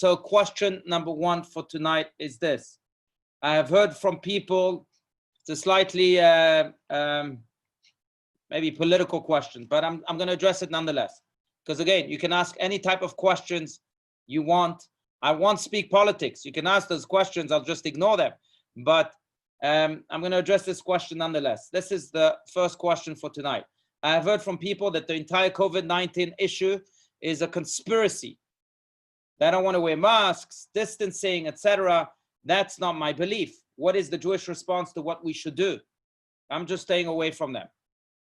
So question number one for tonight is this. I have heard from people, it's a slightly maybe political question, but I'm going to address it nonetheless. Because again, you can ask any type of questions you want. I won't speak politics. You can ask those questions, I'll just ignore them. But I'm going to address this question nonetheless. This is the first question for tonight. I have heard from people that the entire COVID-19 issue is a conspiracy. They don't want to wear masks, distancing, etc. That's not my belief. What is the Jewish response to what we should do? I'm just staying away from them.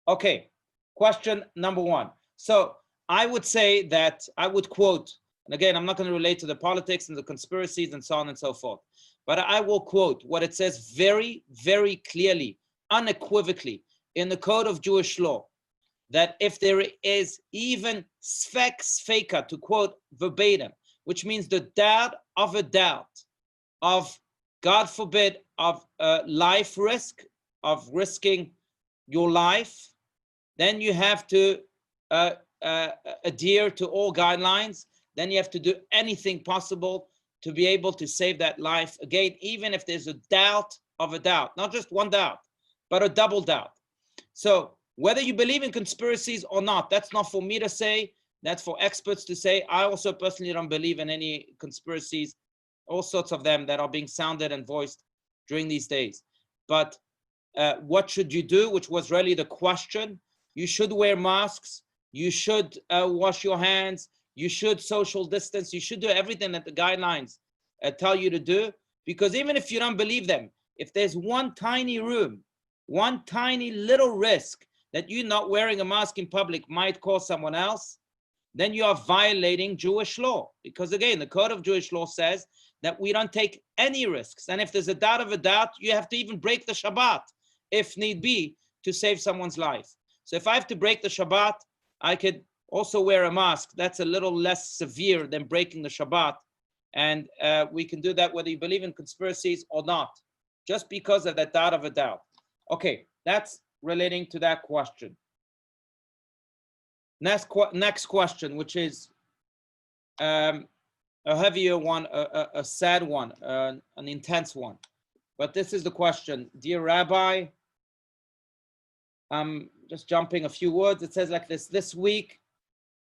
Okay, question number one. So I would say that I would quote, and again, I'm not going to relate to the politics and the conspiracies and so on and so forth, but I will quote what it says very, very clearly, unequivocally in the Code of Jewish Law, that if there is even sfek sfeka, to quote verbatim, which means the doubt of a doubt of, God forbid, of life risk, of risking your life, then you have to adhere to all guidelines. Then you have to do anything possible to be able to save that life. Again, even if there's a doubt of a doubt, not just one doubt, but a double doubt. So whether you believe in conspiracies or not, that's not for me to say. That's for experts to say. I also personally don't believe in any conspiracies, all sorts of them that are being sounded and voiced during these days. But what should you do, which was really the question? You should wear masks. You should wash your hands. You should social distance. You should do everything that the guidelines tell you to do. Because even if you don't believe them, if there's one tiny room, one tiny little risk that you not wearing a mask in public might cause someone else, then you are violating Jewish law. Because again, the Code of Jewish Law says that we don't take any risks. And if there's a doubt of a doubt, you have to even break the Shabbat, if need be, to save someone's life. So if I have to break the Shabbat, I could also wear a mask. That's a little less severe than breaking the Shabbat. And we can do that whether you believe in conspiracies or not, just because of that doubt of a doubt. Okay, that's relating to that question. Next question, which is a heavier one, a sad one, an intense one. But this is the question. Dear Rabbi, I'm just jumping a few words. It says like this. This week,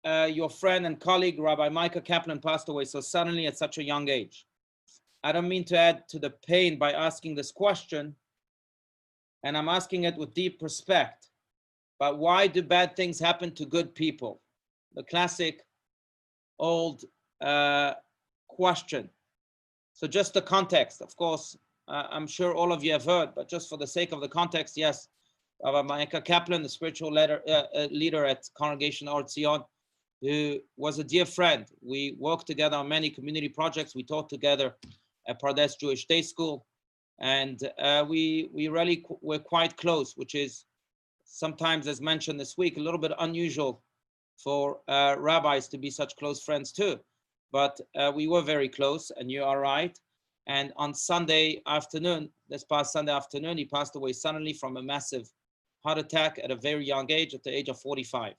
your friend and colleague, Rabbi Kaplan, passed away so suddenly at such a young age. I don't mean to add to the pain by asking this question, and I'm asking it with deep respect. But why do bad things happen to good people? The classic old question. So just the context, of course, I'm sure all of you have heard, but just for the sake of the context, yes, Rabbi Kaplan, the spiritual leader at Congregation Or Zion, who was a dear friend. We worked together on many community projects. We taught together at Pardes Jewish Day School, and we really were quite close, which is sometimes, as mentioned this week, a little bit unusual for rabbis to be such close friends too. But we were very close, and you are right. And on Sunday afternoon, this past Sunday afternoon, he passed away suddenly from a massive heart attack at a very young age, at the age of 45.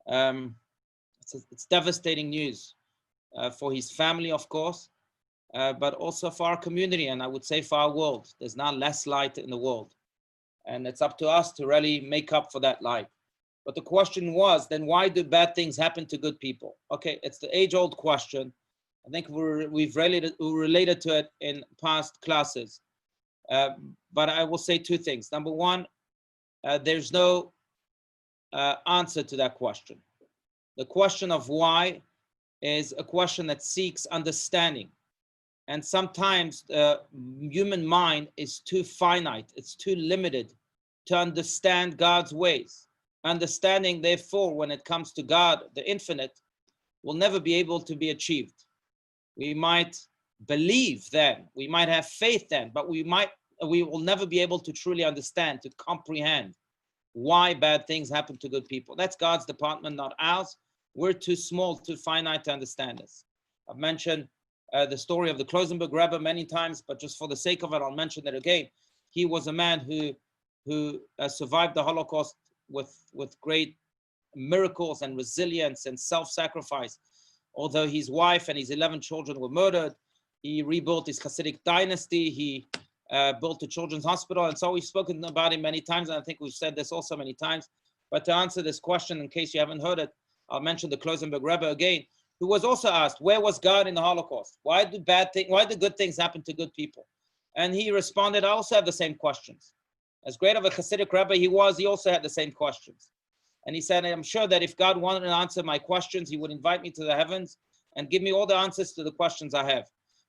It's devastating news for his family, of course, but also for our community, and I would say for our world. There's now less light in the world. And it's up to us to really make up for that light. But the question was, then why do bad things happen to good people? Okay, it's the age-old question. I think we've related to it in past classes. But I will say two things. Number one, there's no answer to that question. The question of why is a question that seeks understanding. And sometimes the human mind is too finite, it's too limited to understand God's ways. Understanding, therefore, when it comes to God, the infinite, will never be able to be achieved. We might believe then, we might have faith then, but we will never be able to truly understand, to comprehend why bad things happen to good people. That's God's department, not ours. We're too small, too finite to understand this. I've mentioned the story of the Klosenberg Rebbe many times, but just for the sake of it, I'll mention it again. He was a man who survived the Holocaust with great miracles and resilience and self-sacrifice. although his wife and his 11 children were murdered. He rebuilt his Hasidic dynasty. He built a children's hospital. And so we've spoken about him many times. And I think we've said this also many times. But to answer this question, in case you haven't heard it, I'll mention the Klosenberg Rebbe again, who was also asked, where was God in the Holocaust? Why do good things happen to good people? And he responded, I also have the same questions. As great of a Hasidic Rebbe he was, he also had the same questions. And he said, I'm sure that if God wanted to answer my questions, he would invite me to the heavens and give me all the answers to the questions I have.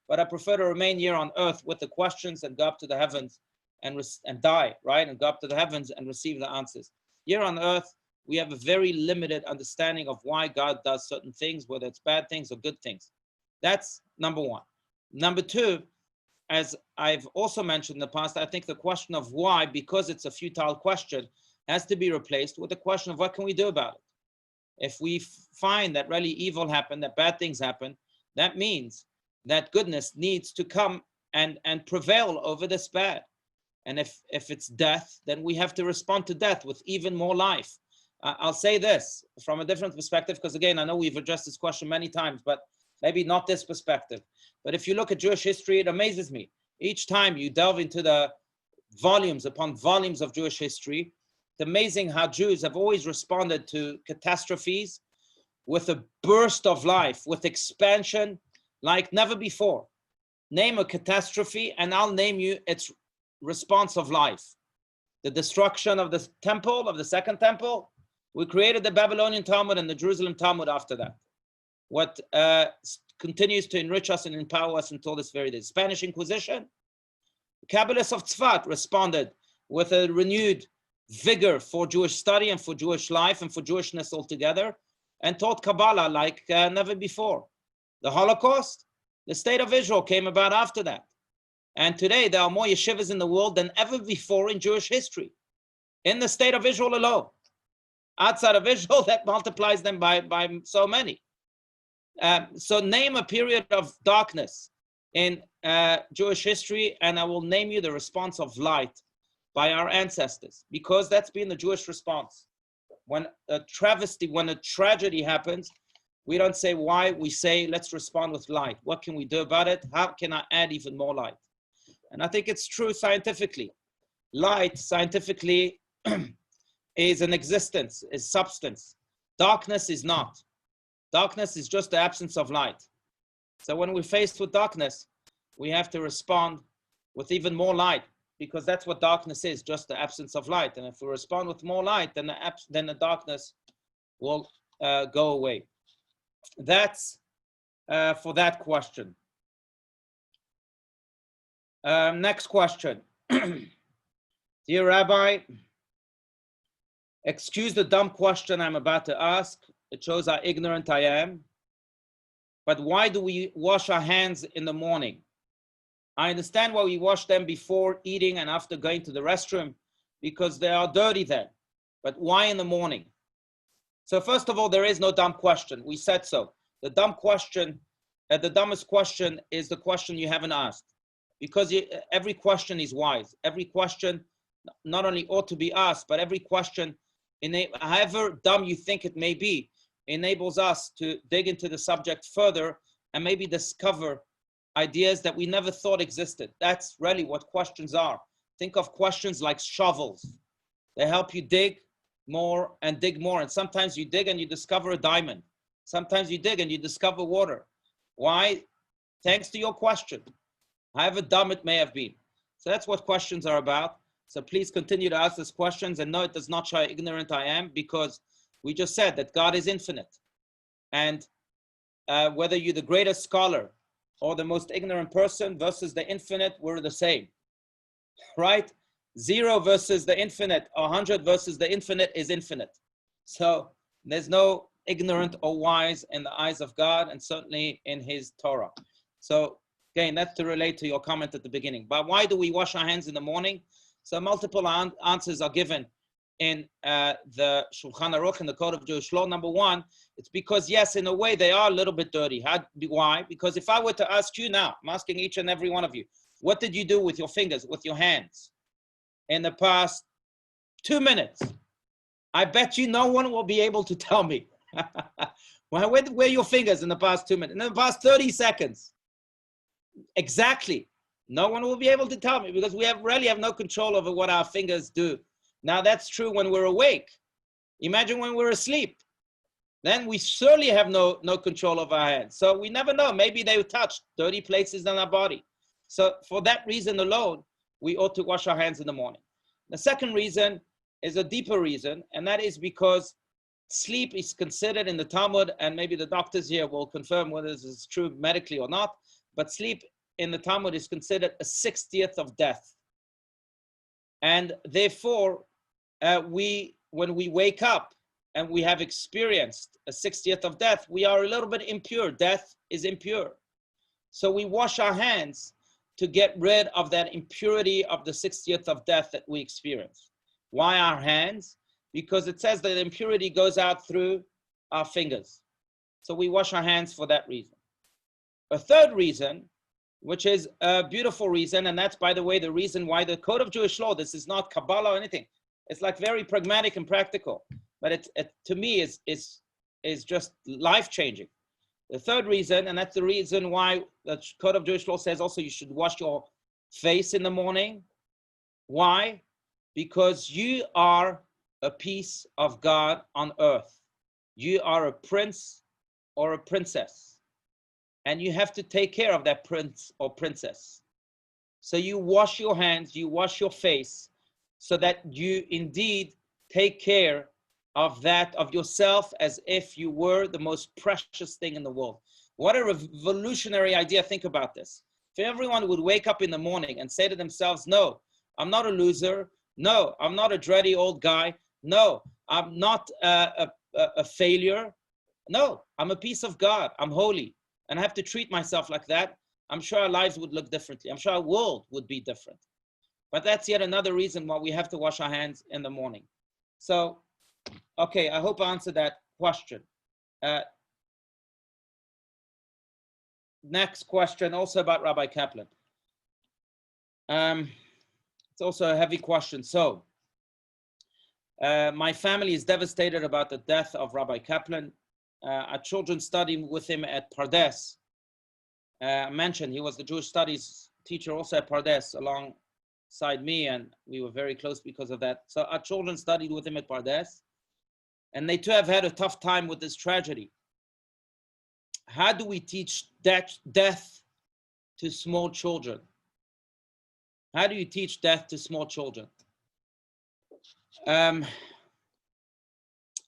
But I prefer to remain here on earth with the questions and go up to the heavens and die, right? And go up to the heavens and receive the answers. Here on earth, we have a very limited understanding of why God does certain things, whether it's bad things or good things. That's number one. Number two, as I've also mentioned in the past, I think the question of why, because it's a futile question, has to be replaced with the question of what can we do about it? If we find that really evil happened, that bad things happen, that means that goodness needs to come and prevail over this bad. And if it's death, then we have to respond to death with even more life. I'll say this from a different perspective, because again, I know we've addressed this question many times, but maybe not this perspective. But if you look at Jewish history, it amazes me. Each time you delve into the volumes upon volumes of Jewish history, it's amazing how Jews have always responded to catastrophes with a burst of life, with expansion like never before. Name a catastrophe and I'll name you its response of life. The destruction of the temple, of the second temple. We created the Babylonian Talmud and the Jerusalem Talmud after that. What continues to enrich us and empower us until this very day. Spanish Inquisition. The Kabbalists of Tzfat responded with a renewed vigor for Jewish study and for Jewish life and for Jewishness altogether, and taught Kabbalah like never before. The Holocaust, the state of Israel came about after that. And today there are more yeshivas in the world than ever before in Jewish history, in the state of Israel alone. Outside of Israel, that multiplies them by so many. So name a period of darkness in Jewish history, and I will name you the response of light by our ancestors, because that's been the Jewish response. When a travesty, when a tragedy happens, we don't say why, we say, let's respond with light. What can we do about it? How can I add even more light? And I think it's true scientifically. Light, scientifically, is an existence, is substance. Darkness is not. Darkness is just the absence of light. So when we're faced with darkness, we have to respond with even more light, because that's what darkness is, just the absence of light. And if we respond with more light, then the darkness will go away. That's for that question. Next question. Dear Rabbi, excuse the dumb question I'm about to ask. It shows how ignorant I am. But why do we wash our hands in the morning? I understand why we wash them before eating and after going to the restroom, because they are dirty then. But why in the morning? So first of all, there is no dumb question. We said so. The dumb question, the dumbest question is the question you haven't asked. Because every question is wise. Every question not only ought to be asked, but every question, however dumb you think it may be, enables us to dig into the subject further and maybe discover ideas that we never thought existed. That's really what questions are. Think of questions like shovels. They help you dig more and dig more. And sometimes you dig and you discover a diamond. Sometimes you dig and you discover water. Why? Thanks to your question, however dumb it may have been. So that's what questions are about. So please continue to ask these questions, and no, it does not show how ignorant I am, because we just said that God is infinite. And whether you're the greatest scholar or the most ignorant person versus the infinite, we're the same, right? 0 versus the infinite, 100 versus the infinite is infinite. So there's no ignorant or wise in the eyes of God, and certainly in his Torah. So again, that's to relate to your comment at the beginning. But why do we wash our hands in the morning? So multiple answers are given in the Shulchan Aruch, in the Code of Jewish Law. Number one, it's because, yes, in a way, they are a little bit dirty. Why? Because if I were to ask you now, I'm asking each and every one of you, what did you do with your fingers, with your hands in the past 2 minutes? I bet you no one will be able to tell me. Where are your fingers in the past 2 minutes? In the past 30 seconds. Exactly. No one will be able to tell me because we really have no control over what our fingers do. Now that's true when we're awake. Imagine when we're asleep. Then we surely have no control of our hands. So we never know. Maybe they touched 30 places in our body. So for that reason alone, we ought to wash our hands in the morning. The second reason is a deeper reason, and that is because sleep is considered in the Talmud, and maybe the doctors here will confirm whether this is true medically or not, but sleep in the Talmud is considered a 60th of death. And therefore, when we wake up and we have experienced a 60th of death, we are a little bit impure. Death is impure. So we wash our hands to get rid of that impurity of the 60th of death that we experience. Why our hands? Because it says that impurity goes out through our fingers. So we wash our hands for that reason. A third reason, which is a beautiful reason, and that's, by the way, the reason why the Code of Jewish Law, this is not Kabbalah or anything. It's like very pragmatic and practical, but it to me is just life-changing. The third reason, and that's the reason why the Code of Jewish Law says also you should wash your face in the morning. Why? Because you are a piece of God on earth. You are a prince or a princess, and you have to take care of that prince or princess. So you wash your hands, you wash your face, so that you indeed take care of that, of yourself, as if you were the most precious thing in the world. What a revolutionary idea. Think about this. If everyone would wake up in the morning and say to themselves, no, I'm not a loser. No, I'm not a dready old guy. No, I'm not a failure. No, I'm a piece of God. I'm holy. And I have to treat myself like that. I'm sure our lives would look differently. I'm sure our world would be different. But that's yet another reason why we have to wash our hands in the morning. So, okay, I hope I answered that question. Next question, also about Rabbi Kaplan. It's also a heavy question. So, my family is devastated about the death of Rabbi Kaplan. Our children study with him at Pardes. I mentioned he was the Jewish studies teacher also at Pardes alongside me, and we were very close because of that. So our children studied with him at Pardes, and they too have had a tough time with this tragedy. How do we teach death to small children? How do you teach death to small children?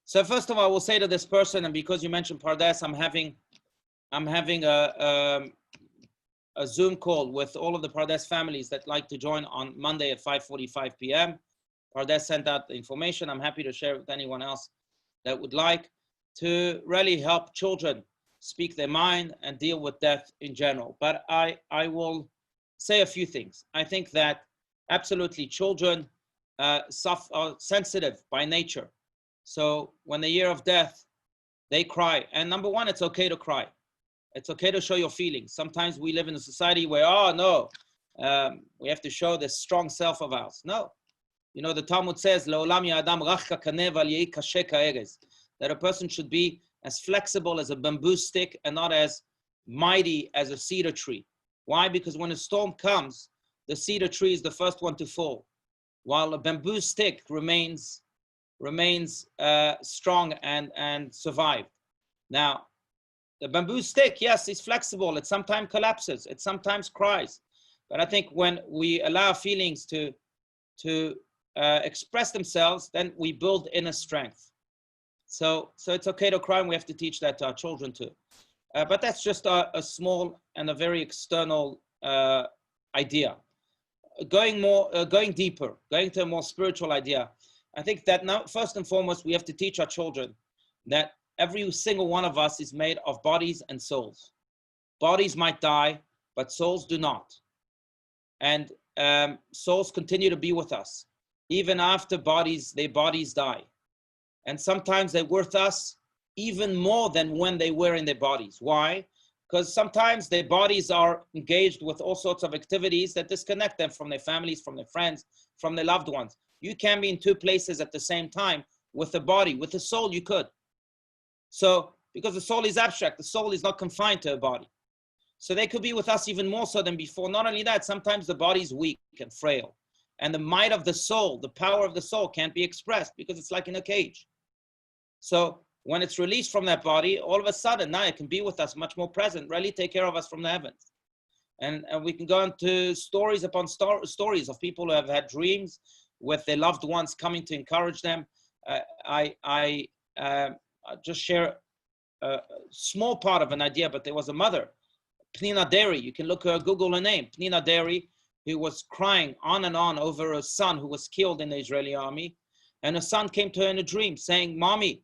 So first of all, I will say to this person, and because you mentioned Pardes, I'm having a Zoom call with all of the Pardes families that like to join on Monday at 5:45 p.m. Pardes sent out the information. I'm happy to share it with anyone else that would like to really help children speak their mind and deal with death in general. But I will say a few things. I think that absolutely children are sensitive by nature. So when they hear of death, they cry. And number one, it's okay to cry. It's okay to show your feelings. Sometimes we live in a society where, oh no, we have to show this strong self of ours. No. You know, the Talmud says, that a person should be as flexible as a bamboo stick and not as mighty as a cedar tree. Why? Because when a storm comes, the cedar tree is the first one to fall, while a bamboo stick remains strong and survived. Now, the bamboo stick, yes, is flexible. It sometimes collapses. It sometimes cries. But I think when we allow feelings to express themselves, then we build inner strength. So it's okay to cry, and we have to teach that to our children too. But that's just a small and a very external idea. Going deeper, going to a more spiritual idea. I think that now, first and foremost, we have to teach our children that every single one of us is made of bodies and souls. Bodies might die, but souls do not. And souls continue to be with us, even after their bodies die. And sometimes they're worth us even more than when they were in their bodies. Why? Because sometimes their bodies are engaged with all sorts of activities that disconnect them from their families, from their friends, from their loved ones. You can be in two places at the same time with the body. With the soul, you could. So because the soul is abstract. The soul is not confined to a body. So they could be with us even more so than before. Not only that, sometimes the body is weak and frail. And the might of the soul, the power of the soul can't be expressed because it's like in a cage. So when it's released from that body, all of a sudden now it can be with us, much more present, really take care of us from the heavens. And we can go into stories upon stories of people who have had dreams with their loved ones coming to encourage them. I just share a small part of an idea, but there was a mother, Pnina Deri. You can look her, Google her name, Pnina Deri, who was crying on and on over her son who was killed in the Israeli army. And her son came to her in a dream saying, Mommy,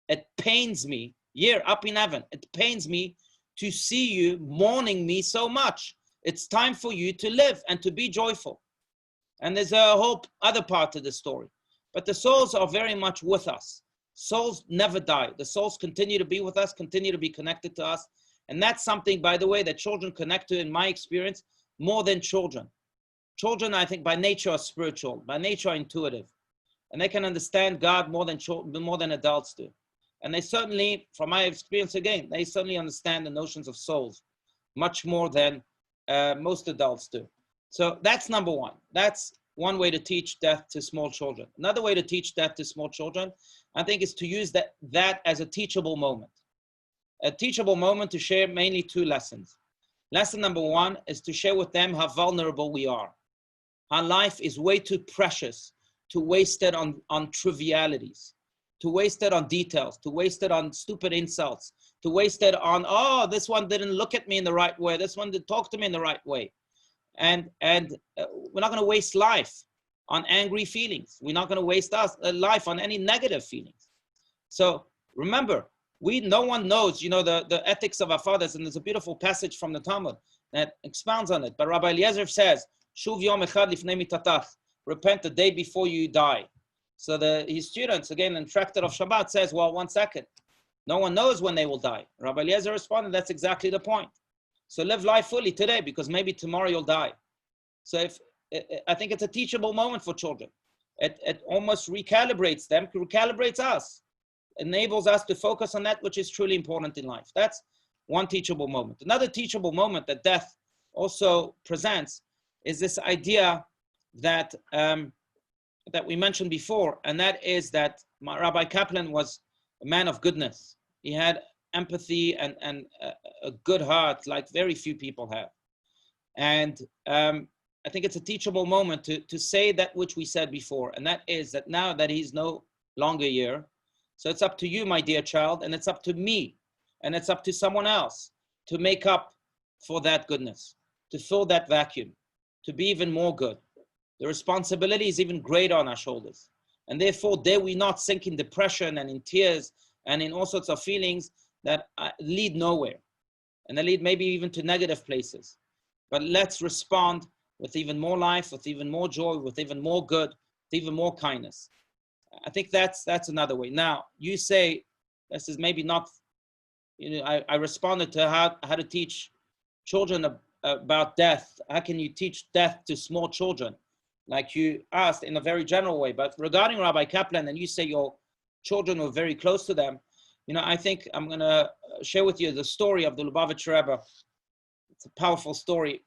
it pains me, here up in heaven, it pains me to see you mourning me so much. It's time for you to live and to be joyful. And there's a whole other part to the story. But the souls are very much with us. Souls never die. The souls continue to be with us, continue to be connected to us. And that's something, by the way, that children connect to, in my experience, more than children. Children, I think, by nature are spiritual, by nature are intuitive. And they can understand God more than adults do. And they certainly, from my experience again, they certainly understand the notions of souls much more than most adults do. So that's number one. That's one way to teach death to small children. Another way to teach death to small children, I think, is to use that as a teachable moment. A teachable moment to share mainly two lessons. Lesson number one is to share with them how vulnerable we are. Our life is way too precious to waste it on trivialities, to waste it on details, to waste it on stupid insults, to waste it on, oh, this one didn't look at me in the right way, this one didn't talk to me in the right way. And we're not going to waste life on angry feelings. We're not going to waste life on any negative feelings. So remember, no one knows, the ethics of our fathers, and there's a beautiful passage from the Talmud that expounds on it. But Rabbi Eliezer says, Shuv yom echad lifnei mitatach, repent the day before you die. So his students, again, in Tractate of Shabbat says, well, 1 second, no one knows when they will die. Rabbi Eliezer responded, that's exactly the point. So live life fully today, because maybe tomorrow you'll die. So I think it's a teachable moment for children. It almost recalibrates them, recalibrates us, enables us to focus on that which is truly important in life. That's one teachable moment. Another teachable moment that death also presents is this idea that that we mentioned before, and that is that Rabbi Kaplan was a man of goodness. He had empathy and a good heart like very few people have. And I think it's a teachable moment to say that which we said before, and that is that now that he's no longer here, so it's up to you, my dear child, and it's up to me, and it's up to someone else to make up for that goodness, to fill that vacuum, to be even more good. The responsibility is even greater on our shoulders. And therefore, dare we not sink in depression and in tears and in all sorts of feelings that lead nowhere. And they lead maybe even to negative places. But let's respond with even more life, with even more joy, with even more good, with even more kindness. I think that's another way. Now, you say, this is maybe not, I responded to how to teach children about death. How can you teach death to small children? Like you asked, in a very general way. But regarding Rabbi Kaplan, and you say your children were very close to them, I think I'm going to share with you the story of the Lubavitcher Rebbe. It's a powerful story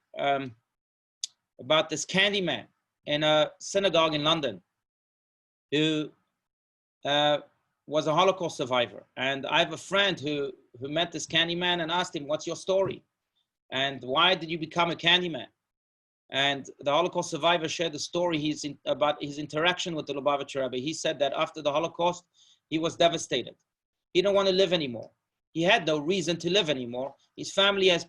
about this candy man in a synagogue in London who was a Holocaust survivor. And I have a friend who met this candy man and asked him, what's your story? And why did you become a candy man? And the Holocaust survivor shared the story about his interaction with the Lubavitcher Rebbe. He said that after the Holocaust, he was devastated. He didn't want to live anymore. He had no reason to live anymore. His family has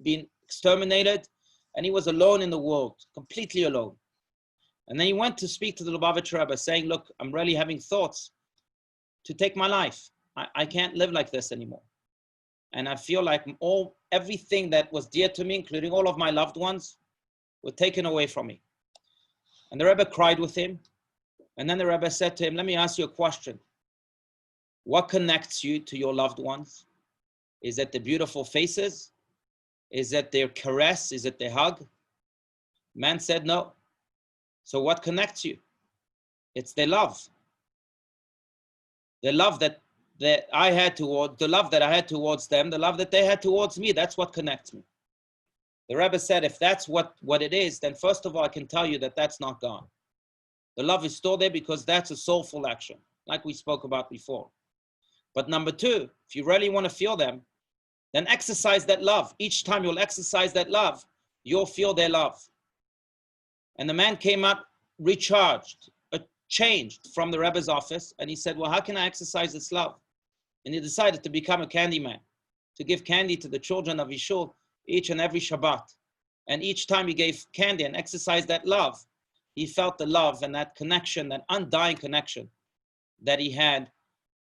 been exterminated, and he was alone in the world, completely alone. And then he went to speak to the Lubavitcher Rebbe, saying, look, I'm really having thoughts to take my life. I can't live like this anymore. And I feel like everything that was dear to me, including all of my loved ones, were taken away from me. And the Rebbe cried with him. And then the Rebbe said to him, let me ask you a question. What connects you to your loved ones? Is it the beautiful faces? Is it their caress? Is it their hug? Man said no. So what connects you? It's their love. The love that that I had toward, the love that I had towards them, the love that they had towards me. That's what connects me. The Rebbe said, if that's what it is, then first of all, I can tell you that that's not gone. The love is still there because that's a soulful action, like we spoke about before. But number two, if you really want to feel them, then exercise that love. Each time you'll exercise that love, you'll feel their love. And the man came out recharged, changed from the Rebbe's office, and he said, well, how can I exercise this love? And he decided to become a candy man, to give candy to the children of his shul each and every Shabbat. And each time he gave candy and exercised that love, he felt the love and that connection, that undying connection that he had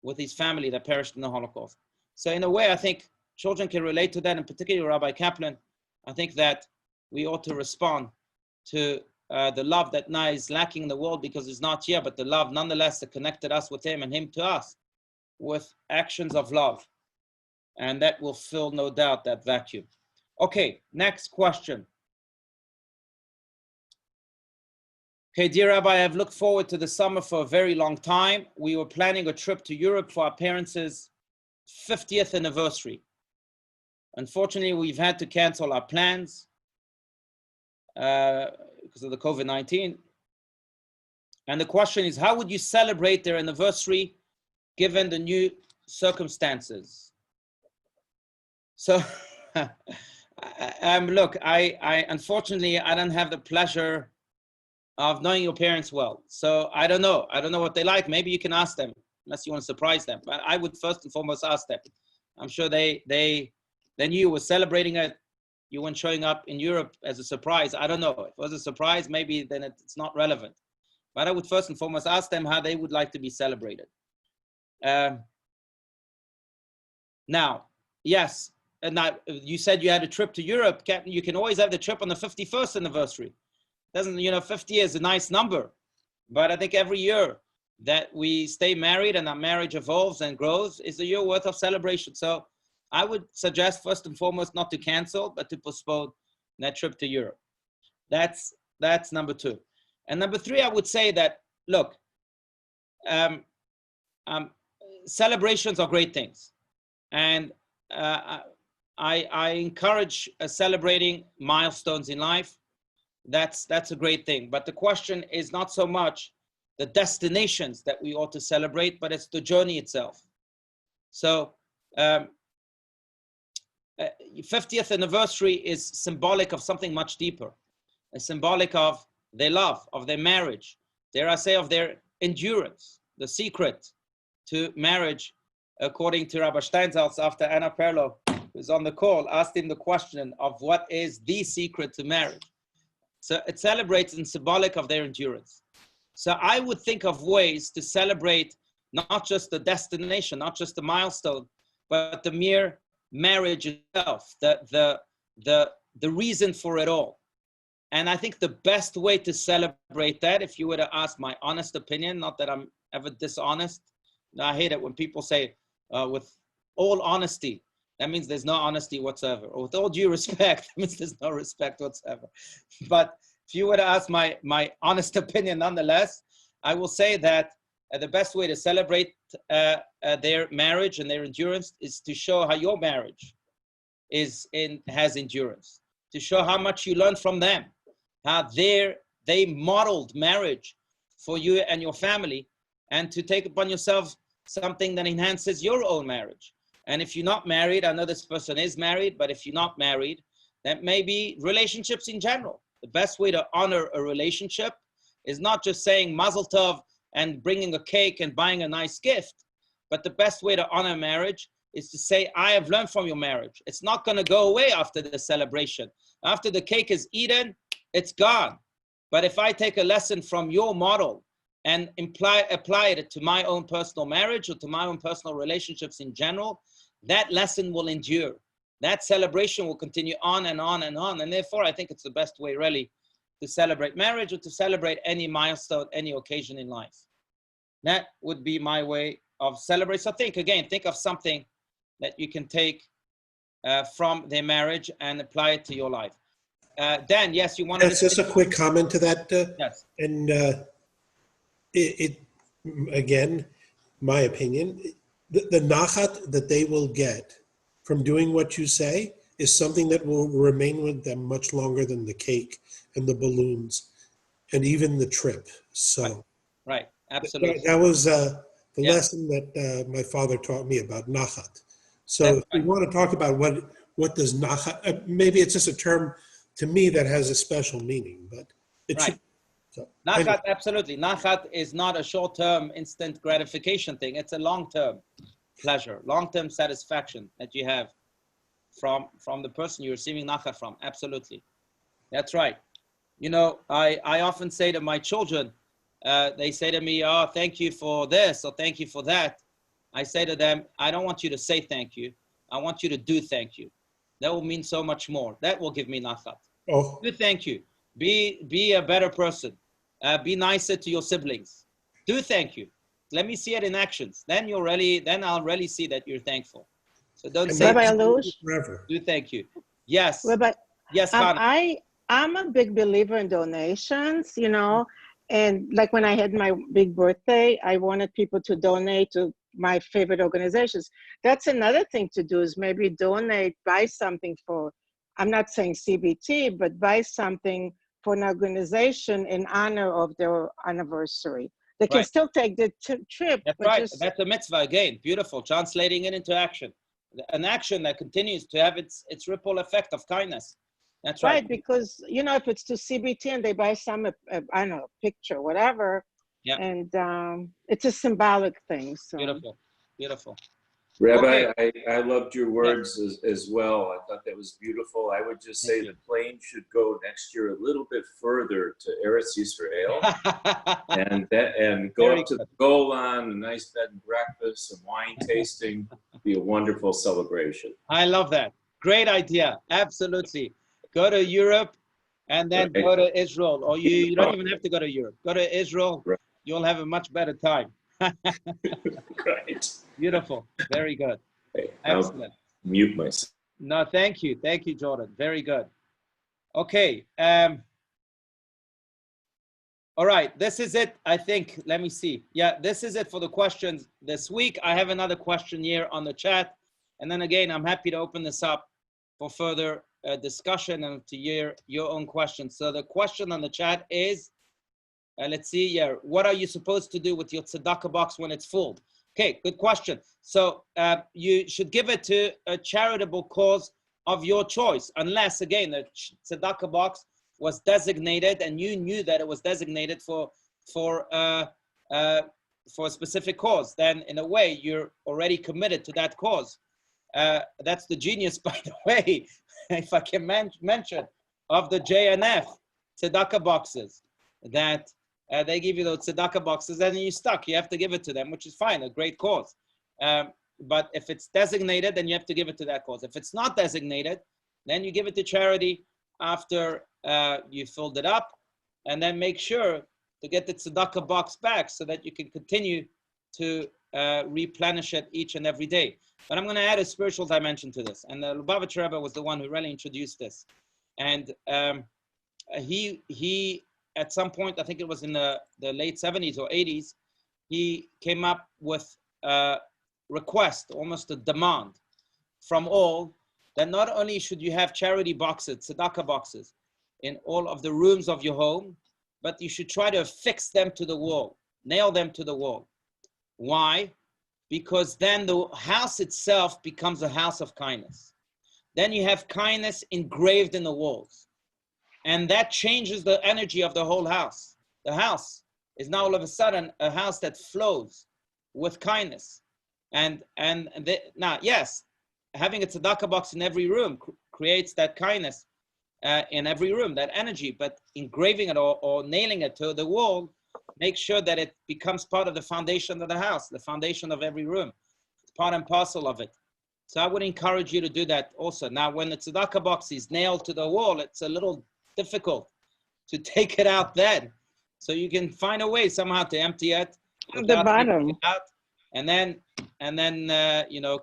with his family that perished in the Holocaust. So in a way, I think children can relate to that, and particularly Rabbi Kaplan. I think that we ought to respond to the love that now is lacking in the world because it's not here, but the love nonetheless that connected us with him and him to us with actions of love. And that will fill, no doubt, that vacuum. Okay, next question. Okay, dear Rabbi, I have looked forward to the summer for a very long time. We were planning a trip to Europe for our parents' 50th anniversary. Unfortunately, we've had to cancel our plans because of the COVID-19. And the question is, how would you celebrate their anniversary given the new circumstances? So, look, I unfortunately, I don't have the pleasure of knowing your parents well. So I don't know. I don't know what they like. Maybe you can ask them, unless you want to surprise them. But I would first and foremost ask them. I'm sure they knew you were celebrating it. You weren't showing up in Europe as a surprise. I don't know. If it was a surprise, maybe then it's not relevant. But I would first and foremost ask them how they would like to be celebrated. Now, yes, and now you said you had a trip to Europe. You can always have the trip on the 51st anniversary. Doesn't, 50 is a nice number. But I think every year that we stay married and our marriage evolves and grows is a year worth of celebration. So I would suggest first and foremost not to cancel, but to postpone that trip to Europe. That's number two. And number three, I would say that, look, celebrations are great things. And I encourage celebrating milestones in life. That's a great thing. But the question is not so much the destinations that we ought to celebrate, but it's the journey itself. So 50th anniversary is symbolic of something much deeper. It's symbolic of their love, of their marriage, dare I say, of their endurance. The secret to marriage, according to Rabbi Steinsaltz, after Anna Perlo, who's on the call, asked him the question of what is the secret to marriage. So it celebrates and symbolic of their endurance. So I would think of ways to celebrate not just the destination, not just the milestone, but the mere marriage itself, the reason for it all. And I think the best way to celebrate that, if you were to ask my honest opinion, not that I'm ever dishonest. I hate it when people say with all honesty. That means there's no honesty whatsoever. Or with all due respect, that means there's no respect whatsoever. But if you were to ask my honest opinion nonetheless, I will say that the best way to celebrate their marriage and their endurance is to show how your marriage has endurance, to show how much you learned from them, how they modeled marriage for you and your family, and to take upon yourself something that enhances your own marriage. And if you're not married, I know this person is married, but if you're not married, that may be relationships in general. The best way to honor a relationship is not just saying mazel tov and bringing a cake and buying a nice gift, but the best way to honor marriage is to say, I have learned from your marriage. It's not going to go away after the celebration. After the cake is eaten, it's gone. But if I take a lesson from your model and apply it to my own personal marriage or to my own personal relationships in general, that lesson will endure. That celebration will continue on and on and on. And therefore, I think it's the best way really to celebrate marriage or to celebrate any milestone, any occasion in life. That would be my way of celebrating. So think of something that you can take from their marriage and apply it to your life. Dan, yes, you wanted to... Just a quick comment to that. Yes. And it again, my opinion, the nachat that they will get from doing what you say is something that will remain with them much longer than the cake and the balloons and even the trip. So right. Absolutely. that was the Yeah. lesson that my father taught me about nachat. So That's if we right. want to talk about what does nachat, maybe it's just a term to me that has a special meaning, but it Right. should. So, Nachat, absolutely. Nachat is not a short-term instant gratification thing. It's a long-term pleasure, long-term satisfaction that you have from the person you're receiving nachat from. Absolutely. That's right. You know, I often say to my children, they say to me, oh, thank you for this or thank you for that. I say to them, I don't want you to say thank you. I want you to do thank you. That will mean so much more. That will give me nachat. oh, Do thank you. Be a better person. Be nicer to your siblings. Do thank you. Let me see it in actions. Then I'll really see that you're thankful. So don't and say that Rabbi thank you. Allouche, forever. Do thank you. Yes. Rabbi, Yes, Hannah. I'm a big believer in donations, you know, and like when I had my big birthday, I wanted people to donate to my favorite organizations. That's another thing to do is maybe donate, buy something for, I'm not saying CBT, but buy something for an organization in honor of their anniversary. They can Right. still take the trip, That's but right. just That's a mitzvah again. Beautiful. Translating it into action. An action that continues to have its ripple effect of kindness. That's right. right, because you know if it's to CBT and they buy some, I don't know, picture, whatever, Yeah. and it's a symbolic thing. So Beautiful. Beautiful. Rabbi, Okay. I loved your Yeah. words as well. I thought that was beautiful. I would just say Thank the plane should go next year a little bit further to Eretz Yisrael and go Very up to good. the Golan, a nice bed and breakfast, some wine tasting, be a wonderful celebration. I love that. Great idea. Absolutely. Go to Europe and then Right. go to Israel. Or you don't even have to go to Europe. Go to Israel. Right. You'll have a much better time. Right. Beautiful. Very good. Hey, Excellent. I'll mute myself. No, thank you. Thank you, Jordan. Very good. Okay. All right. This is it, I think. Let me see. Yeah, this is it for the questions this week. I have another question here on the chat. And then again, I'm happy to open this up for further discussion and to hear your own questions. So the question on the chat is, let's see, yeah, what are you supposed to do with your tzedakah box when it's full? Okay, good question. So you should give it to a charitable cause of your choice, unless, again, the tzedakah box was designated and you knew that it was designated for a specific cause. Then, in a way, you're already committed to that cause. That's the genius, by the way, if I can mention, of the JNF tzedakah boxes, that they give you those tzedakah boxes and you're stuck. You have to give it to them, which is fine, a great cause. But if it's designated, then you have to give it to that cause. If it's not designated, then you give it to charity after you filled it up, and then make sure to get the tzedakah box back so that you can continue to replenish it each and every day. But I'm going to add a spiritual dimension to this. And the Lubavitcher Rebbe was the one who really introduced this. And he at some point, I think it was in the late 70s or 80s, he came up with a request, almost a demand from all, that not only should you have charity boxes, tzedakah boxes, in all of the rooms of your home, but you should try to affix them to the wall, nail them to the wall. Why? Because then the house itself becomes a house of kindness. Then you have kindness engraved in the walls. And that changes the energy of the whole house. The house is now all of a sudden a house that flows with kindness. Now, yes, having a tzedakah box in every room creates that kindness in every room, that energy, but engraving it or nailing it to the wall, make sure that it becomes part of the foundation of the house, the foundation of every room. It's part and parcel of it. So I would encourage you to do that also. Now, when the tzedakah box is nailed to the wall, it's a little difficult to take it out then. So you can find a way somehow to empty it at the bottom. out, and then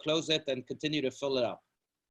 close it and continue to fill it up.